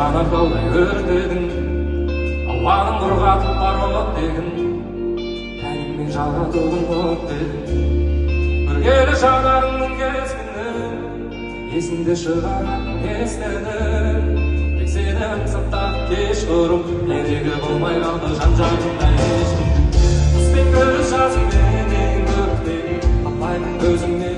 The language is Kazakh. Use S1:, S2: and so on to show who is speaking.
S1: жанартаудай өртедің, ауаның құрғатып бар оттегін, тәніңмен жалғатудың оттегін. Бүргелі жанарыңның кескінін есіңде шығаратын естедің. Тек сені аңсаттақ кеш құрым, ерегі болмай қалды жан-жағында ешкім. Қыс пен күз жазым менен көктем, қалаймын өзіңнен